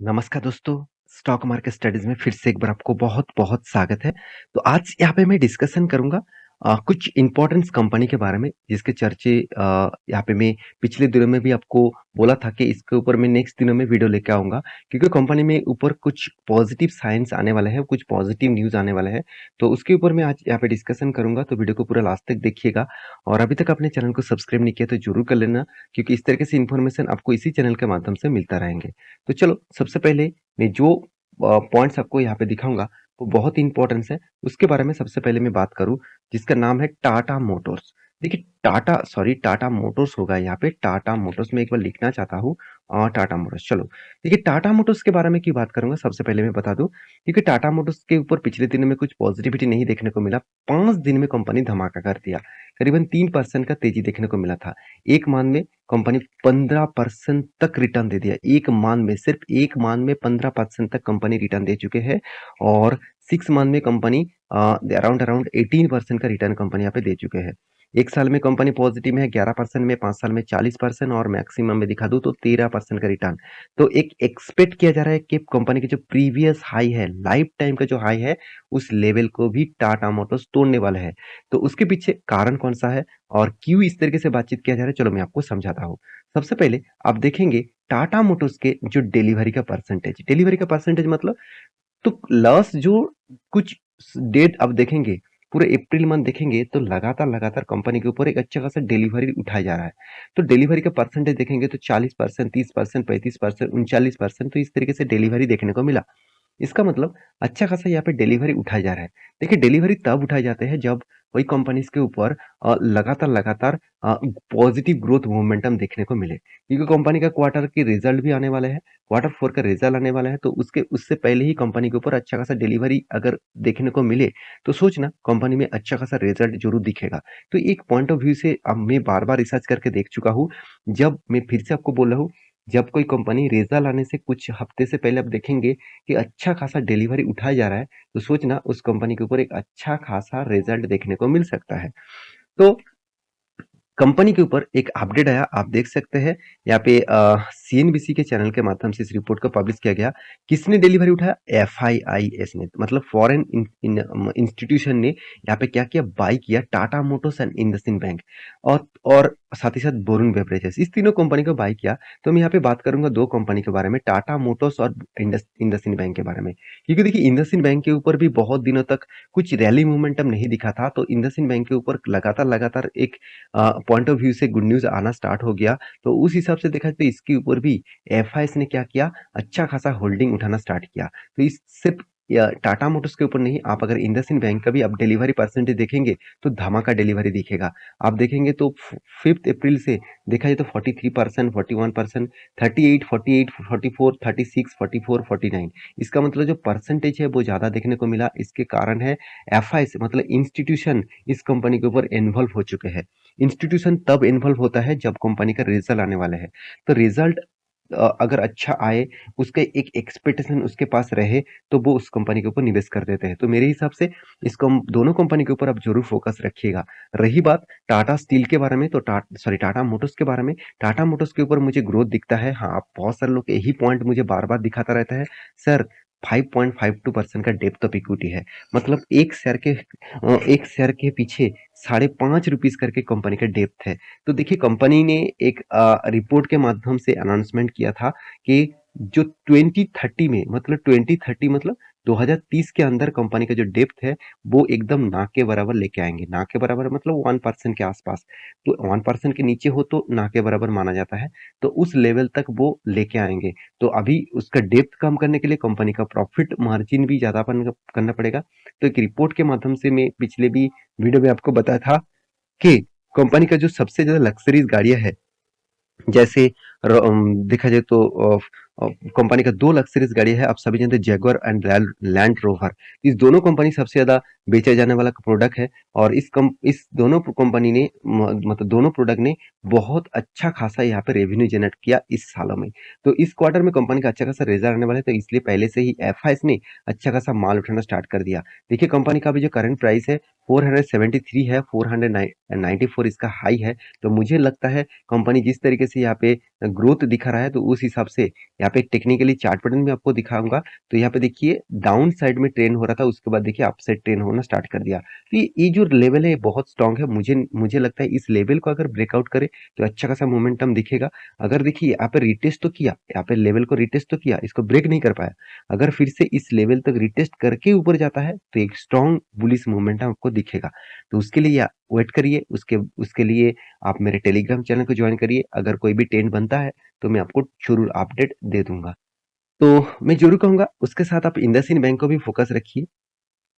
नमस्कार दोस्तों, stock market studies में फिर से एक बार आपको बहुत-बहुत स्वागत है। तो आज यहाँ पे मैं डिस्कशन करूँगा कुछ इम्पोर्टेंस कंपनी के बारे में जिसके चर्चे यहाँ पे मैं पिछले दिनों में भी आपको बोला था कि इसके ऊपर मैं नेक्स्ट दिनों में वीडियो लेके आऊँगा क्योंकि कंपनी में ऊपर कुछ पॉजिटिव साइंस आने वाला है, कुछ पॉजिटिव न्यूज़ आने वाला है। तो उसके ऊपर मैं आज यहाँ पे डिस्कशन करूँगा, तो वीडियो को पूरा लास्ट तक देखिएगा और अभी तक आपने चैनल को सब्सक्राइब नहीं किया तो ज़रूर कर लेना क्योंकि इस तरीके से इन्फॉर्मेशन आपको इसी चैनल के माध्यम से मिलता रहेंगे। तो चलो सबसे पहले मैं जो पॉइंट्स आपको यहाँ पे दिखाऊंगा वो बहुत इंपॉर्टेंस है। उसके बारे में सबसे पहले मैं बात करूँ जिसका नाम है टाटा मोटर्स। देखिए टाटा मोटर्स होगा यहाँ पे, टाटा मोटर्स में एक बार लिखना चाहता हूँ टाटा मोटर्स। चलो देखिए टाटा मोटर्स के बारे में क्यों बात करूंगा सबसे पहले मैं बता दूं क्योंकि टाटा मोटर्स के ऊपर पिछले दिनों में कुछ पॉजिटिविटी नहीं देखने को मिला। 5 दिन में कंपनी धमाका कर दिया, करीबन 3% का तेजी देखने को मिला था। एक मान में कंपनी 15% तक रिटर्न दे दिया। एक मान में, सिर्फ एक मान में 15% तक कंपनी रिटर्न दे चुके हैं और 6 मंथ में कंपनी अराउंड अराउंड 18% का रिटर्न कंपनी यहाँ पे दे चुके हैं। एक साल में कंपनी पॉजिटिव में है 11% में, 5 साल में 40% और मैक्सिमम में दिखा दूं तो 13% का रिटर्न। तो एक एक्सपेक्ट किया जा रहा है कि कंपनी की जो प्रीवियस हाई है, लाइफ टाइम का जो हाई है, उस लेवल को भी टाटा मोटर्स तोड़ने वाला है। तो उसके पीछे कारण कौन सा है और क्यों इस तरीके से बातचीत किया जा रहा है, चलो मैं आपको समझाता हूँ। सबसे पहले आप देखेंगे टाटा मोटर्स के जो डिलीवरी का परसेंटेज मतलब तो लास्ट जो कुछ डेट आप देखेंगे, पूरे अप्रैल मंथ देखेंगे तो लगातार कंपनी के ऊपर एक अच्छा खासा डिलीवरी उठाया जा रहा है। तो डिलीवरी का परसेंटेज देखेंगे तो 40%, 30%, 35%, 39%, तो इस तरीके से डिलीवरी देखने को मिला। इसका मतलब अच्छा खासा यहाँ पे डिलीवरी उठाया जा रहा है। देखिए डिलीवरी तब उठाए जाते हैं जब वही कंपनीज के ऊपर लगातार पॉजिटिव ग्रोथ मोमेंटम देखने को मिले क्योंकि कंपनी का क्वार्टर की रिजल्ट भी आने वाले हैं, क्वार्टर 4 का रिजल्ट आने वाला है। तो उसके उससे पहले ही कंपनी के ऊपर अच्छा खासा डिलीवरी अगर देखने को मिले तो सोचना कंपनी में अच्छा खासा रिजल्ट जरूर दिखेगा। तो एक पॉइंट ऑफ व्यू से अब मैं बार रिसर्च करके देख चुका हूँ। जब मैं फिर से आपको बोल रहा हूँ, जब कोई कंपनी रिजल्ट आने से कुछ हफ्ते से पहले आप देखेंगे कि अच्छा खासा डिलीवरी उठाया जा रहा है तो सोचना उस कंपनी के ऊपर एक अच्छा खासा रिजल्ट देखने को मिल सकता है। तो कंपनी के ऊपर एक अपडेट आया, आप देख सकते हैं यहाँ पे सीएनबीसी के चैनल के माध्यम से इस रिपोर्ट को पब्लिश किया गया। किसने डिलीवरी उठाया? एफआईआईएस ने, मतलब फॉरेन इंस्टीट्यूशन ने यहाँ पे क्या किया, बाई किया Tata Motors and IndusInd bank और साथ ही साथ बोरून बेवरेजेस, इस तीनों कंपनी को बाई किया। तो मैं यहाँ पे बात करूंगा दो कंपनी के बारे में, टाटा मोटर्स और इंडसइंड बैंक के बारे में। क्योंकि देखिए इंडसइंड बैंक के ऊपर भी बहुत दिनों तक कुछ रैली मोमेंटम नहीं दिखा था, तो इंडसइंड बैंक के ऊपर लगातार एक पॉइंट ऑफ व्यू से गुड न्यूज़ आना स्टार्ट हो गया। तो उस हिसाब से देखा जाए तो इसके ऊपर भी एफआईएस ने क्या किया, अच्छा खासा होल्डिंग उठाना स्टार्ट किया। तो इस सिर्फ टाटा मोटर्स के ऊपर नहीं, आप अगर इंडसइंड बैंक का भी आप डिलीवरी परसेंटेज देखेंगे तो धमाका डिलीवरी दिखेगा। आप देखेंगे तो 5 अप्रैल से देखा जाए तो 43%, 41%, 38, 48, 44, 36, 44, 49, इसका मतलब जो परसेंटेज है वो ज्यादा देखने को मिला। इसके कारण है एफआईएस मतलब इंस्टीट्यूशन इस कंपनी के ऊपर इन्वॉल्व हो चुके हैं। इंस्टीट्यूशन तब इन्वॉल्व होता है जब कंपनी का रिजल्ट आने वाला है। तो रिजल्ट अगर अच्छा आए, उसके एक एक्सपेक्टेशन उसके पास रहे तो वो उस कंपनी के ऊपर निवेश कर देते हैं। तो मेरे हिसाब से दोनों कंपनी के ऊपर आप जरूर फोकस रखिएगा। रही बात टाटा स्टील के बारे में तो टाटा मोटर्स के बारे में, टाटा मोटर्स के ऊपर मुझे ग्रोथ दिखता है। हाँ, बहुत सारे लोग यही पॉइंट मुझे बार बार दिखाता रहता है, सर 5.52% का डेप्थ ऑफ इक्विटी है, मतलब एक शेयर के पीछे ₹5.5 करके कंपनी का डेप्थ है। तो देखिए कंपनी ने एक रिपोर्ट के माध्यम से अनाउंसमेंट किया था कि जो 2030 मतलब 2030 के अंदर कंपनी का जो डेप्थ है वो एकदम ना के बराबर लेके आएंगे। ना के बराबर मतलब 1% के आसपास, तो 1% के नीचे हो तो ना के बराबर माना जाता है। तो उस लेवल तक वो लेके आएंगे। तो अभी उसका डेप्थ कम करने के लिए कंपनी का प्रॉफिट मार्जिन भी ज्यादा करना पड़ेगा। तो एक रिपोर्ट के माध्यम से मैं पिछले भी वीडियो में आपको बताया था कि कंपनी का जो सबसे ज्यादा लग्जरीज गाड़ियां है, जैसे देखा जाए तो कंपनी का दो लग्जरीज गाड़ी है, आप सभी जानते हैं, जैगुआर एंड लैंड रोवर। इस दोनों कंपनी सबसे ज्यादा बेचा जाने वाला प्रोडक्ट है और इस दोनों कंपनी ने मतलब दोनों प्रोडक्ट ने बहुत अच्छा खासा यहाँ पे रेवेन्यू जनरेट किया इस सालों में। तो इस क्वार्टर में कंपनी का अच्छा खासा रिजल्ट आने वाला है, तो इसलिए पहले से ही एफआईएस ने अच्छा खासा माल उठाना स्टार्ट कर दिया। देखिए कंपनी का अभी जो करंट प्राइस है 473 है, 494 इसका हाई है। तो मुझे लगता है कंपनी जिस तरीके से यहाँ पे ग्रोथ दिखा रहा है तो उस हिसाब से यहाँ पे टेक्निकली चार्ट पैटर्न में आपको दिखाऊँगा। तो यहाँ पे देखिए डाउन साइड में ट्रेंड हो रहा था, उसके बाद देखिए अप साइड ट्रेंड होना स्टार्ट कर दिया। तो ये जो लेवल है ये बहुत स्ट्रॉन्ग है। मुझे मुझे लगता है इस लेवल को अगर ब्रेकआउट करे तो अच्छा खासा मोमेंटम दिखेगा। अगर देखिए यहाँ पे रिटेस्ट तो किया, यहाँ पे लेवल को रिटेस्ट तो किया, इसको ब्रेक नहीं कर पाया। अगर फिर से इस लेवल तक रिटेस्ट करके ऊपर जाता है तो एक स्ट्रॉन्ग बुलिश मोमेंटम आपको दिखेगा। तो उसके लिए वेट करिए, उसके उसके लिए आप मेरे टेलीग्राम चैनल को ज्वाइन करिए। अगर कोई भी ट्रेंड बनता है तो मैं आपको जरूर अपडेट दे दूंगा। तो मैं जरूर कहूंगा उसके साथ आप इंडसइंड बैंक को भी फोकस रखिए,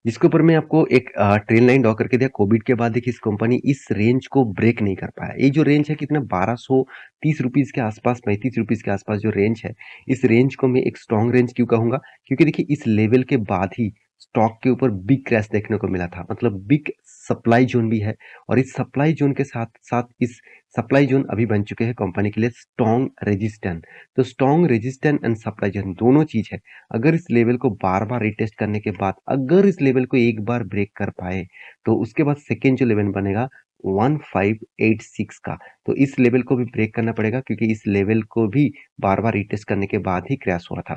जिसके ऊपर मैं आपको एक ट्रेन लाइन ड्रॉ करके दिया। कोविड के बाद देखिए इस कंपनी इस रेंज को ब्रेक नहीं कर पाया। ये जो रेंज है कितना 1230 रुपीज के आसपास, 35 रुपीज के आसपास जो रेंज है, इस रेंज को मैं एक स्ट्रॉन्ग रेंज क्यों कहूंगा, क्योंकि देखिए इस लेवल के बाद ही स्टॉक के ऊपर बिग क्रैश देखने को मिला था। मतलब बिग सप्लाई जोन भी है, और इस सप्लाई जोन के साथ साथ इस सप्लाई जोन अभी बन चुके हैं कंपनी के लिए स्ट्रॉन्ग रेजिस्टेंट। तो strong resistant and supply zone दोनों चीज है। अगर इस लेवल को बार बार रिटेस्ट करने के बाद अगर इस लेवल को एक बार ब्रेक कर पाए तो उसके बाद सेकेंड जो लेवल बनेगा 1586 का, तो इस लेवल को भी ब्रेक करना पड़ेगा, क्योंकि इस लेवल को भी बार बार रिटेस्ट करने के बाद ही क्रैश हुआ था।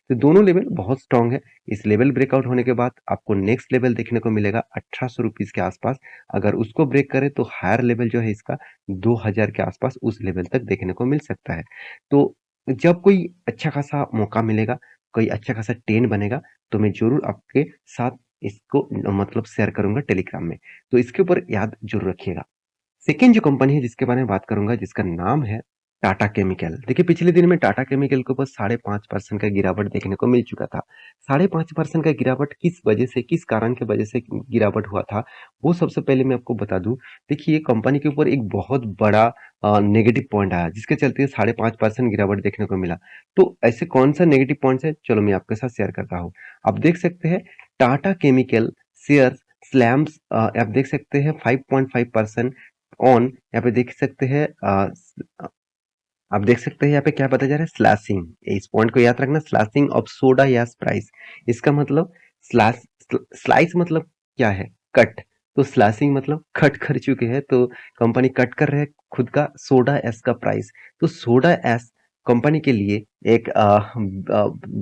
तो दोनों लेवल बहुत स्ट्रांग है। इस लेवल ब्रेकआउट होने के बाद आपको नेक्स्ट लेवल देखने को मिलेगा 1800 रुपीज के आसपास। अगर उसको ब्रेक करे तो हायर लेवल जो है इसका 2000 के आसपास उस लेवल तक देखने को मिल सकता है। तो जब कोई अच्छा खासा मौका मिलेगा, कोई अच्छा खासा ट्रेंड बनेगा, तो मैं जरूर आपके साथ इसको मतलब शेयर करूंगा टेलीग्राम में। तो इसके ऊपर याद जरूर रखिएगा। सेकेंड जो कंपनी है जिसके बारे में बात करूंगा, जिसका नाम है टाटा केमिकल। देखिए पिछले दिन में टाटा केमिकल के ऊपर 5.5% का गिरावट देखने को मिल चुका था। 5.5% का गिरावट किस वजह से, किस कारण के वजह से गिरावट हुआ था, वो सबसे पहले मैं आपको बता दूं। देखिए कंपनी के ऊपर एक बहुत बड़ा नेगेटिव पॉइंट आया, जिसके चलते 5.5% गिरावट देखने को मिला। तो ऐसे कौन सा नेगेटिव पॉइंट है, चलो मैं आपके साथ शेयर करता हूँ। आप देख सकते हैं टाटा केमिकल शेयर स्लैम्स, आप देख सकते हैं 5.5% ऑन। यहाँ पे देख सकते हैं आप देख सकते हैं यहाँ पे क्या बताया जा रहा है, स्लैशिंग। इस पॉइंट को याद रखना, slashing of soda yes price. इसका मतलब स्लैश, स्लाइस मतलब क्या है, कट। तो स्लैशिंग मतलब कट कर चुके हैं, तो कंपनी कट कर रहे हैं खुद का सोडा एस का प्राइस। तो सोडा एस कंपनी के लिए एक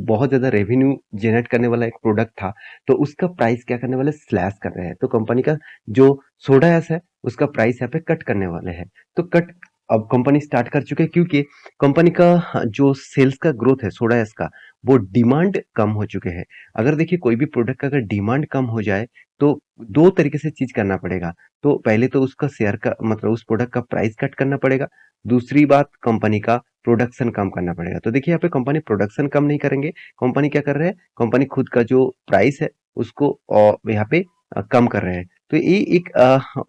बहुत ज्यादा रेवेन्यू जनरेट करने वाला एक प्रोडक्ट था, तो उसका प्राइस क्या करने वाले, स्लैश कर रहे हैं। तो कंपनी का जो सोडा एस है उसका प्राइस यहाँ पे कट करने वाले हैं। तो कट अब कंपनी स्टार्ट कर चुके हैं, क्योंकि कंपनी का जो सेल्स का ग्रोथ है सोडा एस का, वो डिमांड कम हो चुके हैं। अगर देखिए कोई भी प्रोडक्ट का अगर डिमांड कम हो जाए तो दो तरीके से चीज करना पड़ेगा। तो पहले तो उसका शेयर का मतलब उस प्रोडक्ट का प्राइस कट करना पड़ेगा। दूसरी बात, कंपनी का प्रोडक्शन कम करना पड़ेगा। तो देखिए यहाँ पे कंपनी प्रोडक्शन कम नहीं करेंगे, कंपनी क्या कर रहे हैं, कंपनी खुद का जो प्राइस है उसको यहाँ पे कम कर रहे हैं। तो ये एक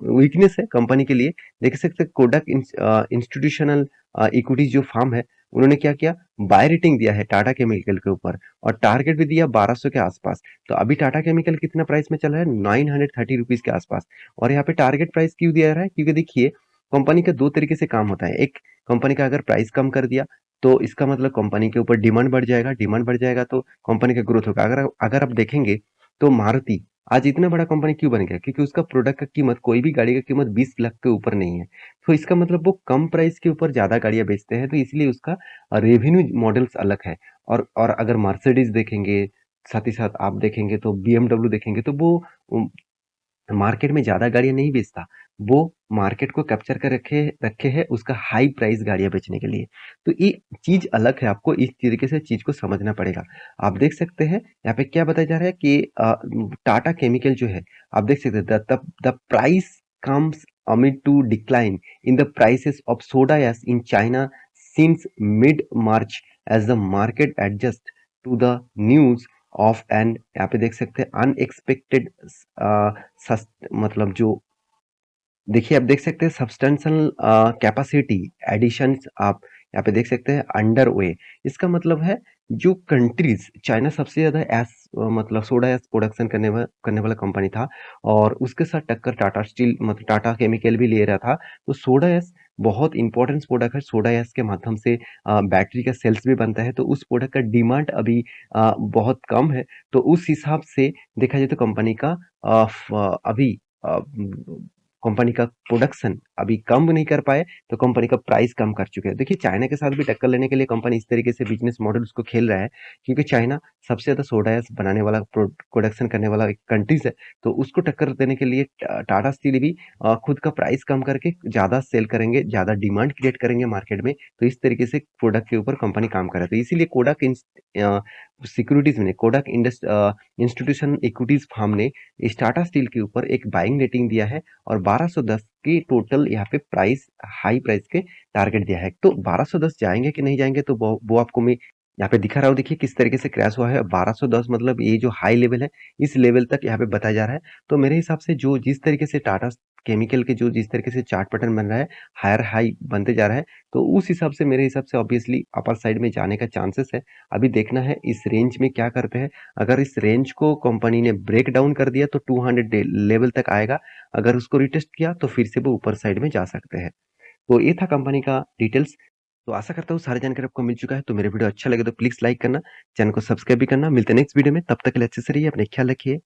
वीकनेस है कंपनी के लिए। देख सकते हैं कोडक इंस्टीट्यूशनल इक्विटी जो फर्म है, उन्होंने क्या किया, बाय रेटिंग दिया है टाटा केमिकल के ऊपर, और टारगेट भी दिया 1200 के आसपास। तो अभी टाटा केमिकल कितना प्राइस में चल रहा है, 930 रुपीज के आसपास। और यहाँ पे टारगेट प्राइस क्यों दिया जा रहा है, क्योंकि देखिए कंपनी का दो तरीके से काम होता है। एक, कंपनी का अगर प्राइस कम कर दिया तो इसका मतलब कंपनी के ऊपर डिमांड बढ़ जाएगा, डिमांड बढ़ जाएगा तो कंपनी का ग्रोथ होगा। अगर अगर आप देखेंगे तो मारुति आज इतना बड़ा कंपनी क्यों बन गया, क्योंकि उसका प्रोडक्ट का कीमत, कोई भी गाड़ी का कीमत 20 लाख के ऊपर नहीं है। तो इसका मतलब वो कम प्राइस के ऊपर ज्यादा गाड़ियां बेचते हैं, तो इसलिए उसका रेवेन्यू मॉडल्स अलग है। और अगर मर्सिडीज देखेंगे, साथ ही साथ आप देखेंगे तो बीएमडब्ल्यू देखेंगे, तो वो मार्केट में ज्यादा गाड़ियां नहीं बेचता। वो मार्केट को कैप्चर कर रखे रखे है उसका हाई प्राइस गाड़ियां बेचने के लिए। तो ये चीज अलग है, आपको इस तरीके से चीज को समझना पड़ेगा। आप देख सकते हैं यहाँ पे क्या बताया जा रहा है कि टाटा केमिकल जो है, आप देख सकते हैं the price comes amid to decline in the prices of soda ash in China since mid-March as the market adjusts to the news of an, यहाँ पे देख सकते हैं अनएक्सपेक्टेड मतलब जो, देखिए आप देख सकते हैं सब्सटेंशियल कैपेसिटी एडिशंस, आप यहाँ पे देख सकते हैं अंडर वे। इसका मतलब है जो कंट्रीज, चाइना सबसे ज्यादा एस मतलब सोडा एस प्रोडक्शन करने वाला कंपनी था, और उसके साथ टक्कर टाटा स्टील मतलब टाटा केमिकल भी ले रहा था। तो सोडा एस बहुत इंपॉर्टेंट प्रोडक्ट है। सोडा एस के माध्यम से बैटरी का सेल्स भी बनता है, तो उस प्रोडक्ट का डिमांड अभी बहुत कम है। तो उस हिसाब से देखा जाए तो कंपनी का अभी कंपनी का प्रोडक्शन अभी कम नहीं कर पाए, तो कंपनी का प्राइस कम कर चुके हैं। देखिए चाइना के साथ भी टक्कर लेने के लिए कंपनी इस तरीके से बिज़नेस मॉडल उसको खेल रहा है, क्योंकि चाइना सबसे ज़्यादा सोडा ऐश बनाने वाला प्रोडक्शन करने वाला एक कंट्रीज़ है, तो उसको टक्कर देने के लिए टाटा स्टील भी खुद का प्राइस कम करके ज़्यादा सेल करेंगे, ज़्यादा डिमांड क्रिएट करेंगे मार्केट में, तो इस तरीके से प्रोडक्ट के ऊपर कंपनी काम कर रहा है। तो इसीलिए कोडक सिक्योरिटीज़ ने कोडक इंस्टीट्यूशन इक्विटीज़ फर्म ने इस टाटा स्टील के ऊपर एक बाइंग रेटिंग दिया है और 1210 की टोटल यहाँ पे प्राइस हाई प्राइस के टारगेट दिया है। तो 1210 जाएँगे कि नहीं जाएँगे, तो वो आपको मैं यहाँ पे दिखा रहा हूँ। देखिए किस तरीके से क्रैश हुआ है। 1210 मतलब ये जो हाई लेवल है, इस लेवल तक यहाँ पे बताया जा रहा है। तो मेरे हिसाब से जो जिस तरीके से टाटा केमिकल के जो जिस तरीके से चार्ट पैटर्न बन रहा है, हायर हाई बनते जा रहा है, तो उस हिसाब से मेरे हिसाब से ऑब्वियसली अपर साइड में जाने का चांसेस है। अभी देखना है इस रेंज में क्या करते हैं। अगर इस रेंज को कंपनी ने ब्रेक डाउन कर दिया तो 200 लेवल तक आएगा। अगर उसको रिटेस्ट किया तो फिर से वो ऊपर साइड में जा सकते हैं। तो ये था कंपनी का डिटेल्स। तो आशा करता हूँ सारी जानकारी आपको मिल चुका है। तो मेरे वीडियो अच्छा लगे तो प्लीज लाइक करना, चैनल को सब्सक्राइब भी करना। मिलते हैं नेक्स्ट वीडियो में, तब तक के लिए अच्छे से रहिए, अपने ख्याल रखिए।